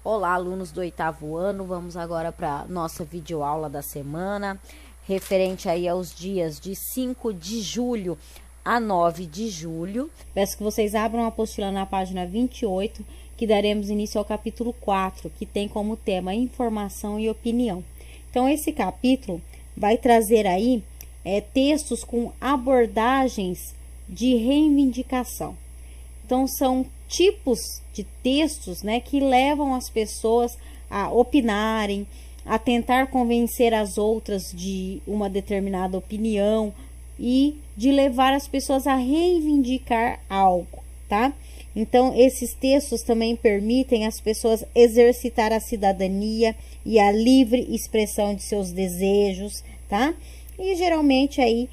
Olá, alunos do 8º ano, vamos agora para nossa videoaula da semana, referente aí aos dias de 5 de julho a 9 de julho. Peço que vocês abram a apostila na página 28, que daremos início ao capítulo 4, que tem como tema informação e opinião. Então, esse capítulo vai trazer aí textos com abordagens de reivindicação. Então, são tipos de textos, né, que levam as pessoas a opinarem, a tentar convencer as outras de uma determinada opinião e de levar as pessoas a reivindicar algo, tá? Então, esses textos também permitem as pessoas exercitar a cidadania e a livre expressão de seus desejos, tá? E geralmente aí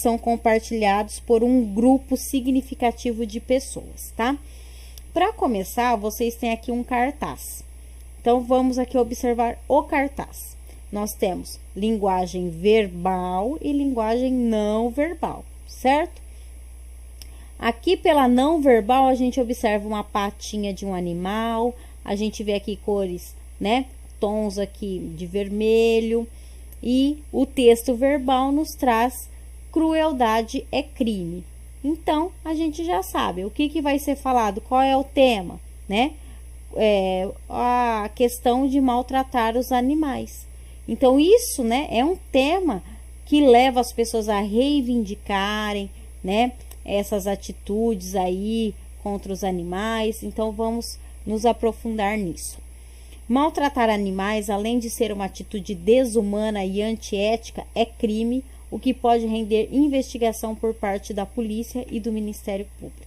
são compartilhados por um grupo significativo de pessoas, tá? Para começar, vocês têm aqui um cartaz. Então, vamos aqui observar o cartaz. Nós temos linguagem verbal e linguagem não verbal, certo? Aqui pela não verbal, a gente observa uma patinha de um animal, a gente vê aqui cores, né? Tons aqui de vermelho. E o texto verbal nos traz crueldade é crime. Então, a gente já sabe o que vai ser falado, qual é o tema, né? A questão de maltratar os animais. Então, isso, né, é um tema que leva as pessoas a reivindicarem, né, essas atitudes aí contra os animais. Então, vamos nos aprofundar nisso. Maltratar animais, além de ser uma atitude desumana e antiética, é crime, o que pode render investigação por parte da polícia e do Ministério Público.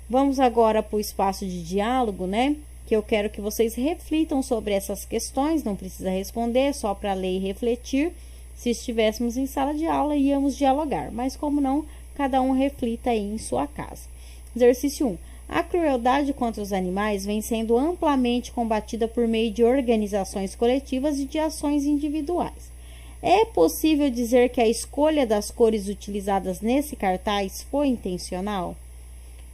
Vamos agora para o espaço de diálogo, né? Que eu quero que vocês reflitam sobre essas questões, não precisa responder, só para ler e refletir. Se estivéssemos em sala de aula, íamos dialogar, mas como não, cada um reflita aí em sua casa. Exercício 1. A crueldade contra os animais vem sendo amplamente combatida por meio de organizações coletivas e de ações individuais. É possível dizer que a escolha das cores utilizadas nesse cartaz foi intencional?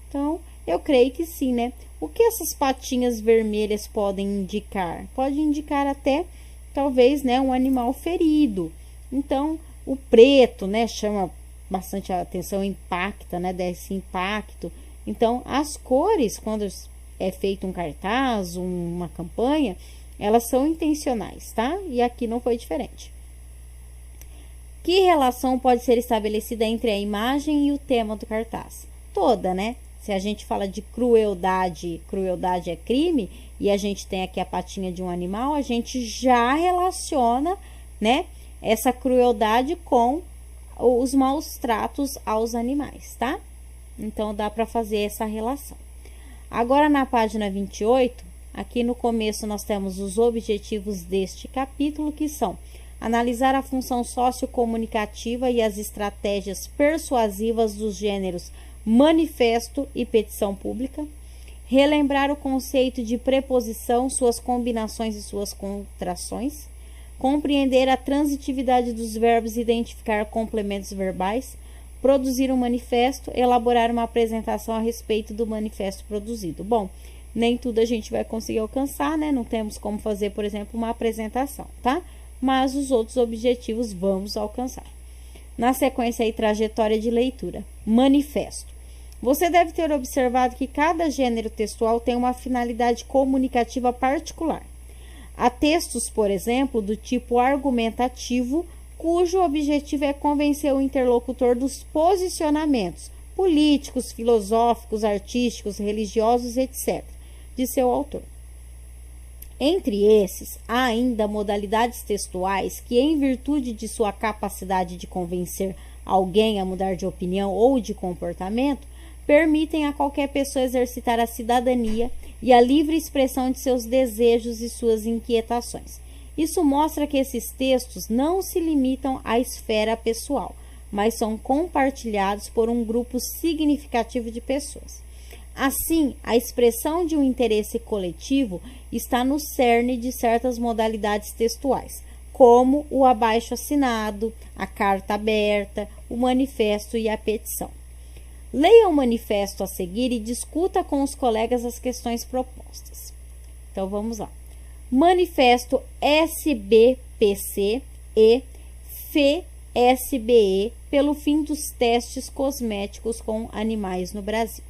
Então, eu creio que sim, né? O que essas patinhas vermelhas podem indicar? Pode indicar até, talvez, né, um animal ferido. Então, o preto, né, chama bastante a atenção, impacta, né, desse impacto. Então, as cores, quando é feito um cartaz, uma campanha, elas são intencionais, tá? E aqui não foi diferente. Que relação pode ser estabelecida entre a imagem e o tema do cartaz? Toda, né? Se a gente fala de crueldade, crueldade é crime, e a gente tem aqui a patinha de um animal, a gente já relaciona, né, essa crueldade com os maus tratos aos animais, tá? Então, dá para fazer essa relação. Agora, na página 28, aqui no começo nós temos os objetivos deste capítulo, que são analisar a função sociocomunicativa e as estratégias persuasivas dos gêneros manifesto e petição pública, relembrar o conceito de preposição, suas combinações e suas contrações, compreender a transitividade dos verbos e identificar complementos verbais, produzir um manifesto, elaborar uma apresentação a respeito do manifesto produzido. Bom, nem tudo a gente vai conseguir alcançar, né? Não temos como fazer, por exemplo, uma apresentação, tá? Mas os outros objetivos vamos alcançar. Na sequência aí, trajetória de leitura. Manifesto. Você deve ter observado que cada gênero textual tem uma finalidade comunicativa particular. Há textos, por exemplo, do tipo argumentativo, cujo objetivo é convencer o interlocutor dos posicionamentos políticos, filosóficos, artísticos, religiosos, etc., de seu autor. Entre esses, há ainda modalidades textuais que, em virtude de sua capacidade de convencer alguém a mudar de opinião ou de comportamento, permitem a qualquer pessoa exercitar a cidadania e a livre expressão de seus desejos e suas inquietações. Isso mostra que esses textos não se limitam à esfera pessoal, mas são compartilhados por um grupo significativo de pessoas. Assim, a expressão de um interesse coletivo está no cerne de certas modalidades textuais, como o abaixo-assinado, a carta aberta, o manifesto e a petição. Leia o manifesto a seguir e discuta com os colegas as questões propostas. Então, vamos lá. Manifesto SBPC e FSBE pelo fim dos testes cosméticos com animais no Brasil.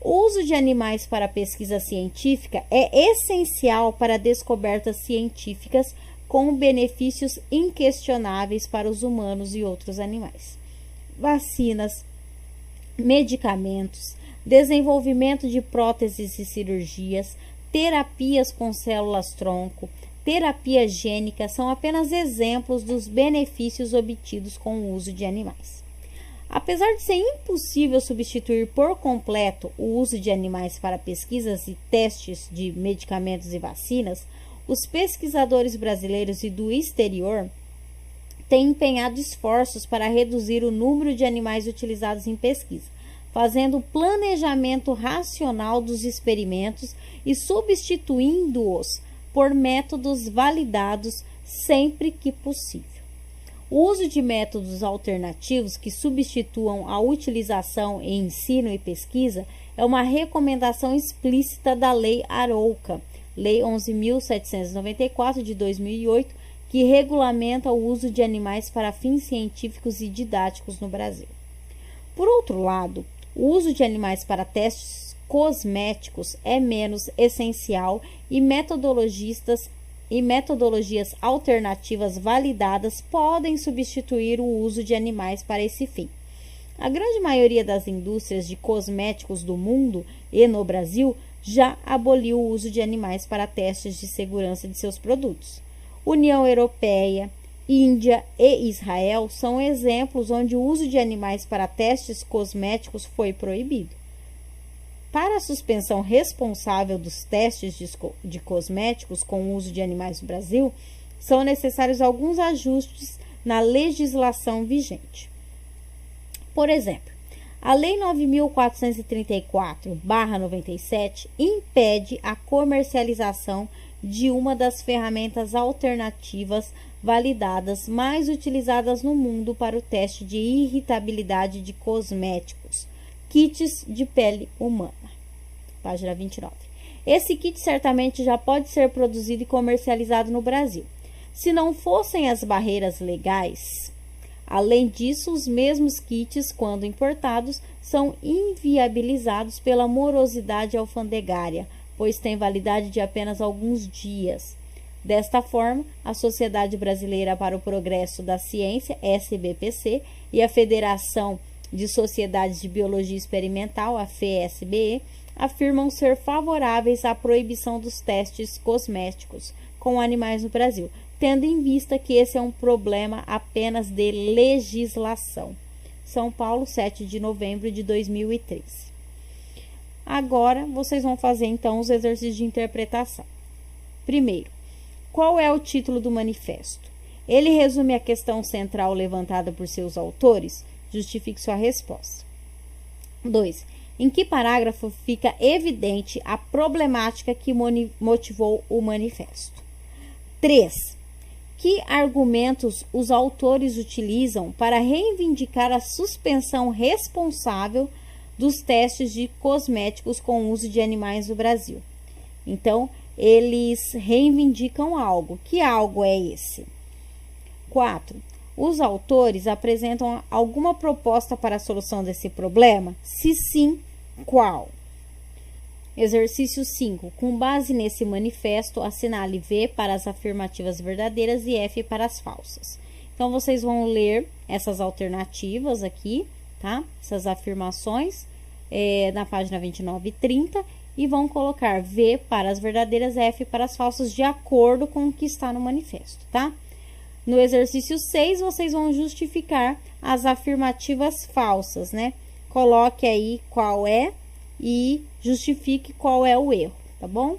O uso de animais para pesquisa científica é essencial para descobertas científicas com benefícios inquestionáveis para os humanos e outros animais. Vacinas, medicamentos, desenvolvimento de próteses e cirurgias, terapias com células-tronco, terapia gênica são apenas exemplos dos benefícios obtidos com o uso de animais. Apesar de ser impossível substituir por completo o uso de animais para pesquisas e testes de medicamentos e vacinas, os pesquisadores brasileiros e do exterior têm empenhado esforços para reduzir o número de animais utilizados em pesquisa, fazendo planejamento racional dos experimentos e substituindo-os por métodos validados sempre que possível. O uso de métodos alternativos que substituam a utilização em ensino e pesquisa é uma recomendação explícita da Lei Arouca, Lei 11.794 de 2008, que regulamenta o uso de animais para fins científicos e didáticos no Brasil. Por outro lado, o uso de animais para testes cosméticos é menos essencial e metodologias alternativas validadas podem substituir o uso de animais para esse fim. A grande maioria das indústrias de cosméticos do mundo e no Brasil já aboliu o uso de animais para testes de segurança de seus produtos. União Europeia, Índia e Israel são exemplos onde o uso de animais para testes cosméticos foi proibido. Para a suspensão responsável dos testes de cosméticos com o uso de animais no Brasil, são necessários alguns ajustes na legislação vigente. Por exemplo, a Lei 9.434/97 impede a comercialização de uma das ferramentas alternativas validadas mais utilizadas no mundo para o teste de irritabilidade de cosméticos, kits de pele humana. Página 29. Esse kit certamente já pode ser produzido e comercializado no Brasil. Se não fossem as barreiras legais, além disso, os mesmos kits, quando importados, são inviabilizados pela morosidade alfandegária, pois têm validade de apenas alguns dias. Desta forma, a Sociedade Brasileira para o Progresso da Ciência, SBPC, e a Federação de Sociedades de Biologia Experimental, a FSBE, afirmam ser favoráveis à proibição dos testes cosméticos com animais no Brasil, tendo em vista que esse é um problema apenas de legislação. São Paulo, 7 de novembro de 2013. Agora, vocês vão fazer, então, os exercícios de interpretação. Primeiro, qual é o título do manifesto? Ele resume a questão central levantada por seus autores? Justifique sua resposta. 2. Em que parágrafo fica evidente a problemática que motivou o manifesto? 3. Que argumentos os autores utilizam para reivindicar a suspensão responsável dos testes de cosméticos com uso de animais no Brasil? Então, eles reivindicam algo. Que algo é esse? 4. Os autores apresentam alguma proposta para a solução desse problema? Se sim, qual? Exercício 5. Com base nesse manifesto, assinale V para as afirmativas verdadeiras e F para as falsas. Então, vocês vão ler essas alternativas aqui, tá? Essas afirmações, na página 29 e 30, e vão colocar V para as verdadeiras, F para as falsas, de acordo com o que está no manifesto, tá? No exercício 6, vocês vão justificar as afirmativas falsas, né? Coloque aí qual é e justifique qual é o erro, tá bom?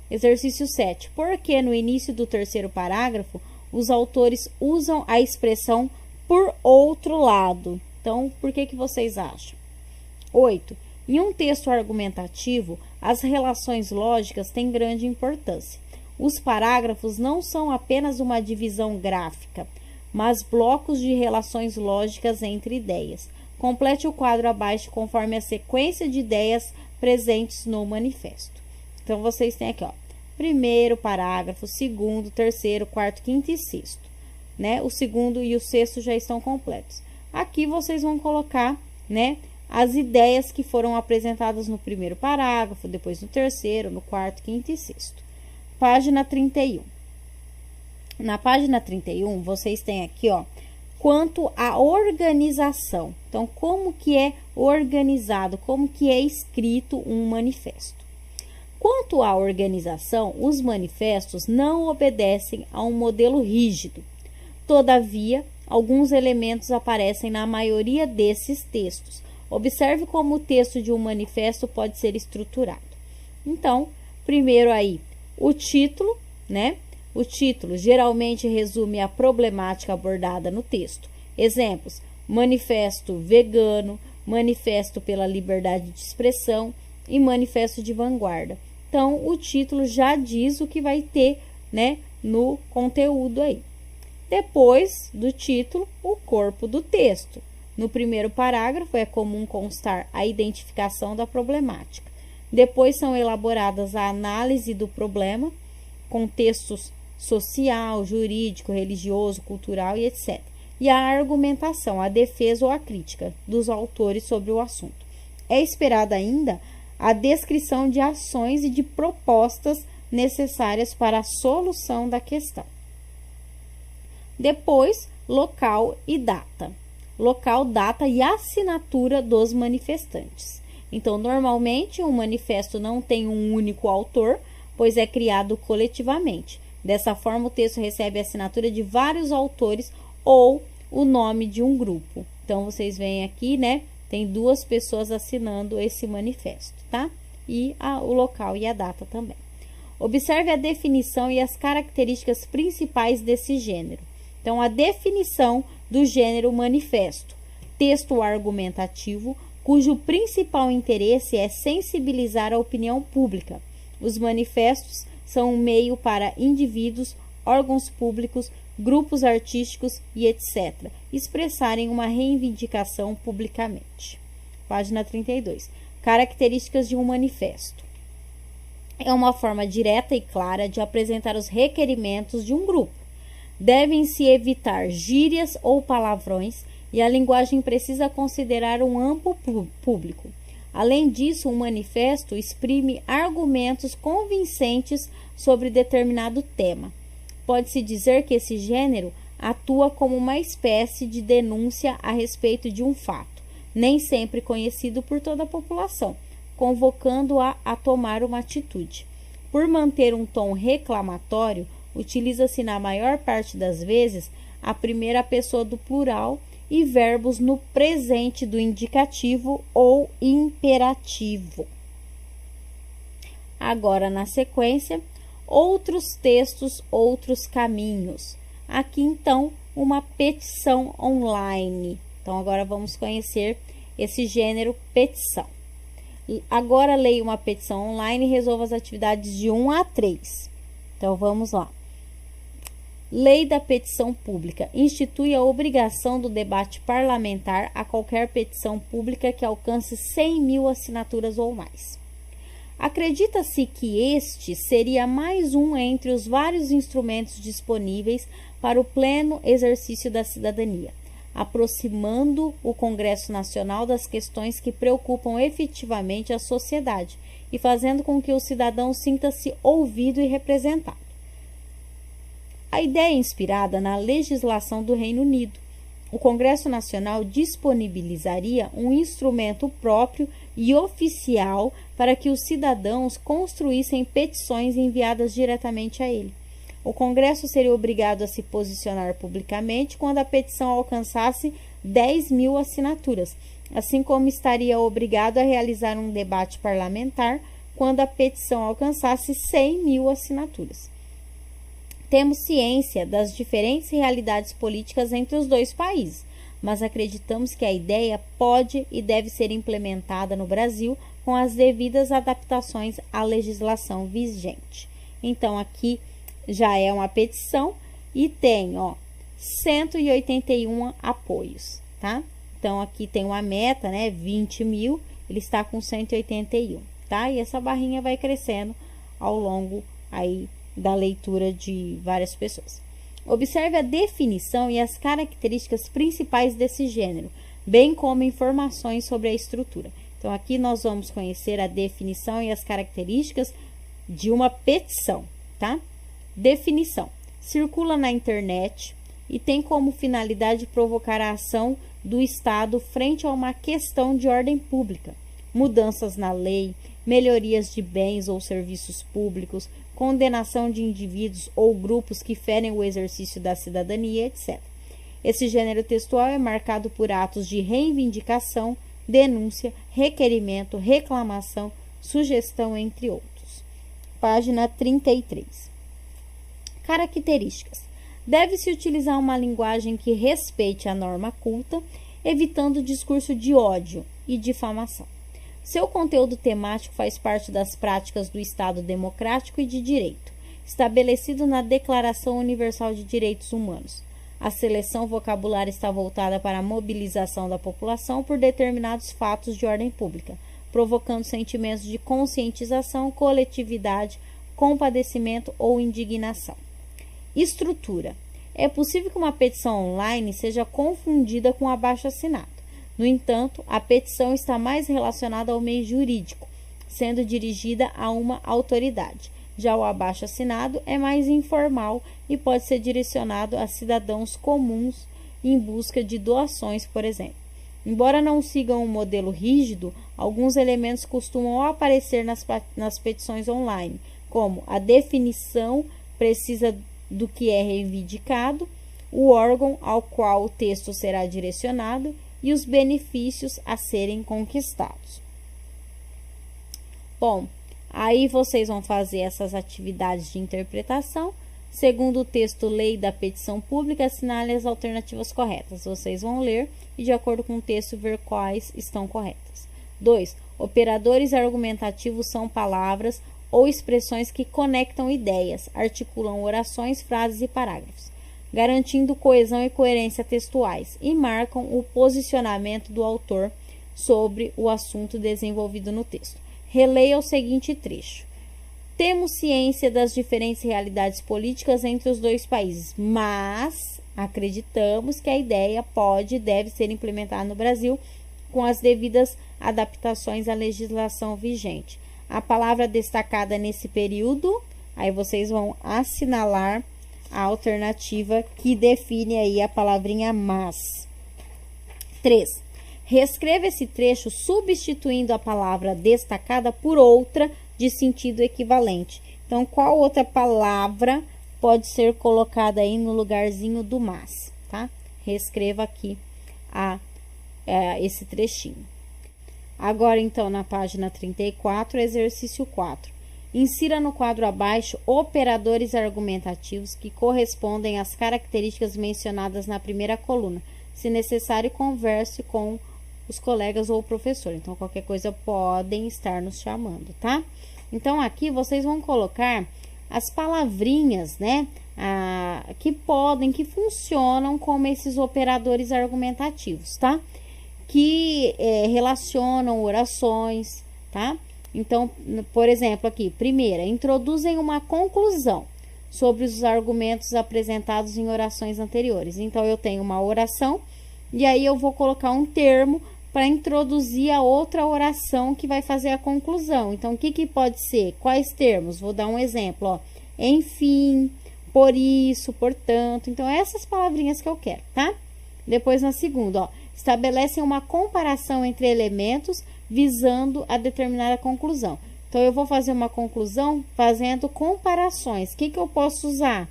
Exercício 7. Por que no início do terceiro parágrafo os autores usam a expressão por outro lado? Então, por que vocês acham? 8. Em um texto argumentativo, as relações lógicas têm grande importância. Os parágrafos não são apenas uma divisão gráfica, mas blocos de relações lógicas entre ideias. Complete o quadro abaixo conforme a sequência de ideias presentes no manifesto. Então, vocês têm aqui, ó, primeiro parágrafo, segundo, terceiro, quarto, quinto e sexto, né? O segundo e o sexto já estão completos. Aqui vocês vão colocar, né, as ideias que foram apresentadas no primeiro parágrafo, depois no terceiro, no quarto, quinto e sexto. Página 31. Na página 31, vocês têm aqui, ó, quanto à organização. Então, como que é organizado, como que é escrito um manifesto. Quanto à organização, os manifestos não obedecem a um modelo rígido. Todavia, alguns elementos aparecem na maioria desses textos. Observe como o texto de um manifesto pode ser estruturado. Então, primeiro aí, o título, né? O título geralmente resume a problemática abordada no texto. Exemplos: manifesto vegano, manifesto pela liberdade de expressão e manifesto de vanguarda. Então, o título já diz o que vai ter, né, no conteúdo aí. Depois do título, o corpo do texto. No primeiro parágrafo, é comum constar a identificação da problemática. Depois são elaboradas a análise do problema, contextos social, jurídico, religioso, cultural e etc. E a argumentação, a defesa ou a crítica dos autores sobre o assunto. É esperada ainda a descrição de ações e de propostas necessárias para a solução da questão. Depois, local e data. Local, data e assinatura dos manifestantes. Então, normalmente, um manifesto não tem um único autor, pois é criado coletivamente. Dessa forma, o texto recebe a assinatura de vários autores ou o nome de um grupo. Então, vocês veem aqui, né? Tem duas pessoas assinando esse manifesto, tá? E o local e a data também. Observe a definição e as características principais desse gênero. Então, a definição do gênero manifesto. Texto argumentativo, cujo principal interesse é sensibilizar a opinião pública. Os manifestos são um meio para indivíduos, órgãos públicos, grupos artísticos e etc. expressarem uma reivindicação publicamente. Página 32. Características de um manifesto. É uma forma direta e clara de apresentar os requerimentos de um grupo. Devem-se evitar gírias ou palavrões e a linguagem precisa considerar um amplo público. Além disso, um manifesto exprime argumentos convincentes sobre determinado tema. Pode-se dizer que esse gênero atua como uma espécie de denúncia a respeito de um fato, nem sempre conhecido por toda a população, convocando-a a tomar uma atitude. Por manter um tom reclamatório, utiliza-se na maior parte das vezes a primeira pessoa do plural e verbos no presente do indicativo ou imperativo. Agora, na sequência, outros textos, outros caminhos. Aqui, então, uma petição online. Então, agora vamos conhecer esse gênero petição. Agora, leia uma petição online e resolva as atividades de 1 a 3. Então, vamos lá. Lei da petição pública. Institui a obrigação do debate parlamentar a qualquer petição pública que alcance 100.000 assinaturas ou mais. Acredita-se que este seria mais um entre os vários instrumentos disponíveis para o pleno exercício da cidadania, aproximando o Congresso Nacional das questões que preocupam efetivamente a sociedade e fazendo com que o cidadão sinta-se ouvido e representado. A ideia é inspirada na legislação do Reino Unido. O Congresso Nacional disponibilizaria um instrumento próprio e oficial para que os cidadãos construíssem petições enviadas diretamente a ele. O Congresso seria obrigado a se posicionar publicamente quando a petição alcançasse 10.000 assinaturas, assim como estaria obrigado a realizar um debate parlamentar quando a petição alcançasse 100.000 assinaturas. Temos ciência das diferentes realidades políticas entre os dois países, mas acreditamos que a ideia pode e deve ser implementada no Brasil com as devidas adaptações à legislação vigente. Então, aqui já é uma petição e tem, 181 apoios, tá? Então, aqui tem uma meta, né, 20.000, ele está com 181, tá? E essa barrinha vai crescendo ao longo aí da leitura de várias pessoas. Observe a definição e as características principais desse gênero, bem como informações sobre a estrutura. Então, aqui nós vamos conhecer a definição e as características de uma petição, tá? Definição: circula na internet e tem como finalidade provocar a ação do Estado frente a uma questão de ordem pública, mudanças na lei, melhorias de bens ou serviços públicos, condenação de indivíduos ou grupos que ferem o exercício da cidadania, etc. Esse gênero textual é marcado por atos de reivindicação, denúncia, requerimento, reclamação, sugestão, entre outros. Página 33. Características: deve-se utilizar uma linguagem que respeite a norma culta, evitando o discurso de ódio e difamação. Seu conteúdo temático faz parte das práticas do Estado democrático e de direito, estabelecido na Declaração Universal de Direitos Humanos. A seleção vocabular está voltada para a mobilização da população por determinados fatos de ordem pública, provocando sentimentos de conscientização, coletividade, compadecimento ou indignação. Estrutura: é possível que uma petição online seja confundida com abaixo-assinado. No entanto, a petição está mais relacionada ao meio jurídico, sendo dirigida a uma autoridade. Já o abaixo-assinado é mais informal e pode ser direcionado a cidadãos comuns em busca de doações, por exemplo. Embora não sigam um modelo rígido, alguns elementos costumam aparecer nas petições online, como a definição precisa do que é reivindicado, o órgão ao qual o texto será direcionado e os benefícios a serem conquistados. Bom, aí vocês vão fazer essas atividades de interpretação. Segundo o texto Lei da Petição Pública, assinale as alternativas corretas. Vocês vão ler e, de acordo com o texto, ver quais estão corretas. 2. Operadores argumentativos são palavras ou expressões que conectam ideias, articulam orações, frases e parágrafos, garantindo coesão e coerência textuais e marcam o posicionamento do autor sobre o assunto desenvolvido no texto. Releia o seguinte trecho: temos ciência das diferentes realidades políticas entre os dois países, mas acreditamos que a ideia pode e deve ser implementada no Brasil com as devidas adaptações à legislação vigente. A palavra destacada nesse período, aí vocês vão assinalar a alternativa que define aí a palavrinha mas. 3. Reescreva esse trecho substituindo a palavra destacada por outra de sentido equivalente. Então, qual outra palavra pode ser colocada aí no lugarzinho do mas, tá? Reescreva aqui esse trechinho. Agora, então, na página 34, exercício 4. Insira no quadro abaixo operadores argumentativos que correspondem às características mencionadas na primeira coluna. Se necessário, converse com os colegas ou o professor. Então, qualquer coisa podem estar nos chamando, tá? Então, aqui vocês vão colocar as palavrinhas, né? Que funcionam como esses operadores argumentativos, tá? Que relacionam orações, tá? Então, por exemplo, aqui, primeira, introduzem uma conclusão sobre os argumentos apresentados em orações anteriores. Então, eu tenho uma oração e aí eu vou colocar um termo para introduzir a outra oração que vai fazer a conclusão. Então, o que pode ser? Quais termos? Vou dar um exemplo, ó. Enfim, por isso, portanto. Então, essas palavrinhas que eu quero, tá? Depois, na segunda, ó, estabelecem uma comparação entre elementos visando a determinar a conclusão. Então, eu vou fazer uma conclusão fazendo comparações. O que eu posso usar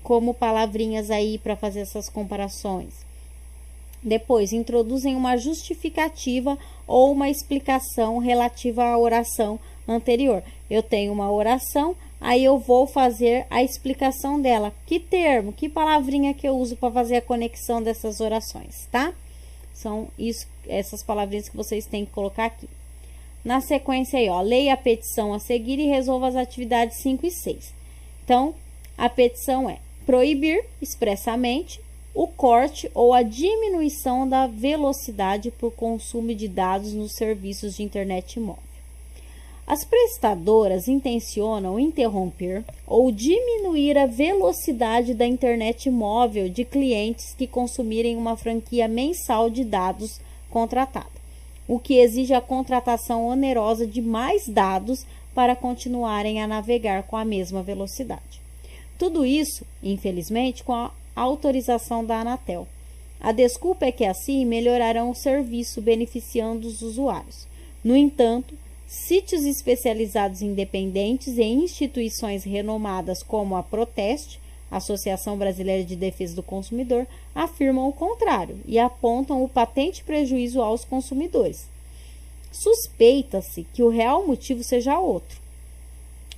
como palavrinhas aí para fazer essas comparações? Depois, introduzem uma justificativa ou uma explicação relativa à oração anterior. Eu tenho uma oração, aí eu vou fazer a explicação dela. Que termo, que palavrinha que eu uso para fazer a conexão dessas orações, tá? São essas palavrinhas que vocês têm que colocar aqui. Na sequência aí, ó, leia a petição a seguir e resolva as atividades 5 e 6. Então, a petição é proibir expressamente o corte ou a diminuição da velocidade por consumo de dados nos serviços de internet móvel. As prestadoras intencionam interromper ou diminuir a velocidade da internet móvel de clientes que consumirem uma franquia mensal de dados contratada, o que exige a contratação onerosa de mais dados para continuarem a navegar com a mesma velocidade. Tudo isso, infelizmente, com a autorização da Anatel. A desculpa é que assim melhorarão o serviço, beneficiando os usuários. No entanto, sítios especializados independentes e instituições renomadas como a Proteste, Associação Brasileira de Defesa do Consumidor, afirmam o contrário e apontam o patente prejuízo aos consumidores. Suspeita-se que o real motivo seja outro.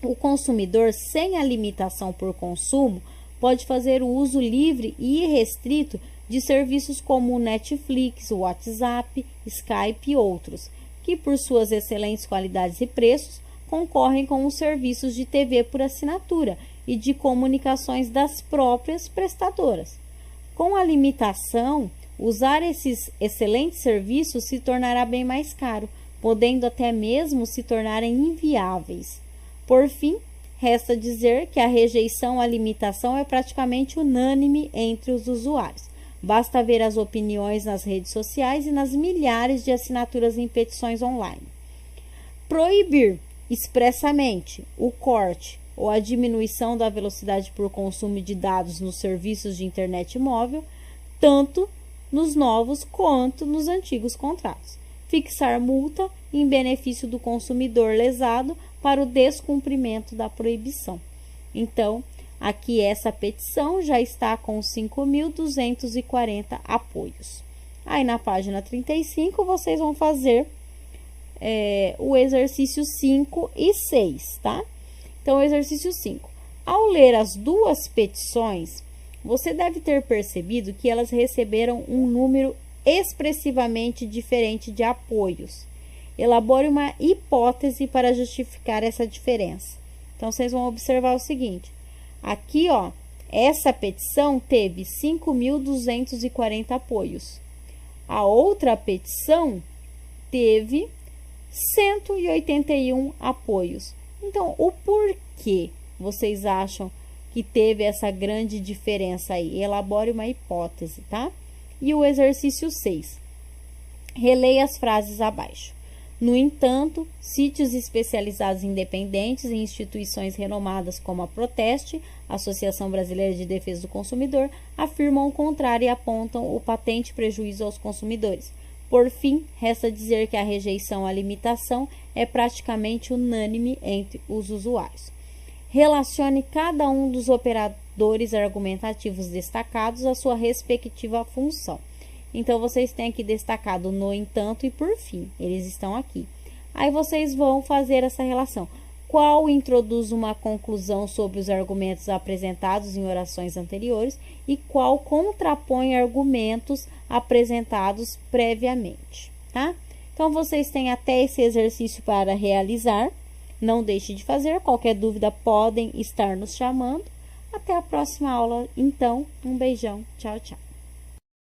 O consumidor, sem a limitação por consumo, pode fazer o uso livre e irrestrito de serviços como o Netflix, o WhatsApp, Skype e outros, que por suas excelentes qualidades e preços concorrem com os serviços de TV por assinatura e de comunicações das próprias prestadoras. Com a limitação, usar esses excelentes serviços se tornará bem mais caro, podendo até mesmo se tornarem inviáveis. Por fim, resta dizer que a rejeição à limitação é praticamente unânime entre os usuários. Basta ver as opiniões nas redes sociais e nas milhares de assinaturas em petições online. Proibir expressamente o corte ou a diminuição da velocidade por consumo de dados nos serviços de internet móvel, tanto nos novos quanto nos antigos contratos. Fixar multa em benefício do consumidor lesado para o descumprimento da proibição. Então, aqui essa petição já está com 5.240 apoios. Aí na página 35 vocês vão fazer o exercício 5 e 6, tá? Então, o exercício 5. Ao ler as duas petições, você deve ter percebido que elas receberam um número expressivamente diferente de apoios. Elabore uma hipótese para justificar essa diferença. Então, vocês vão observar o seguinte. Aqui, ó, essa petição teve 5.240 apoios. A outra petição teve 181 apoios. Então, o porquê vocês acham que teve essa grande diferença aí? Elabore uma hipótese, tá? E o exercício 6. Releia as frases abaixo. No entanto, sítios especializados independentes e instituições renomadas como a Proteste, Associação Brasileira de Defesa do Consumidor, afirmam o contrário e apontam o patente prejuízo aos consumidores. Por fim, resta dizer que a rejeição à limitação é praticamente unânime entre os usuários. Relacione cada um dos operadores argumentativos destacados à sua respectiva função. Então, vocês têm aqui destacado no entanto e por fim. Eles estão aqui. Aí, vocês vão fazer essa relação. Qual introduz uma conclusão sobre os argumentos apresentados em orações anteriores e qual contrapõe argumentos apresentados previamente, tá? Então, vocês têm até esse exercício para realizar. Não deixe de fazer. Qualquer dúvida podem estar nos chamando. Até a próxima aula, então. Um beijão. Tchau, tchau.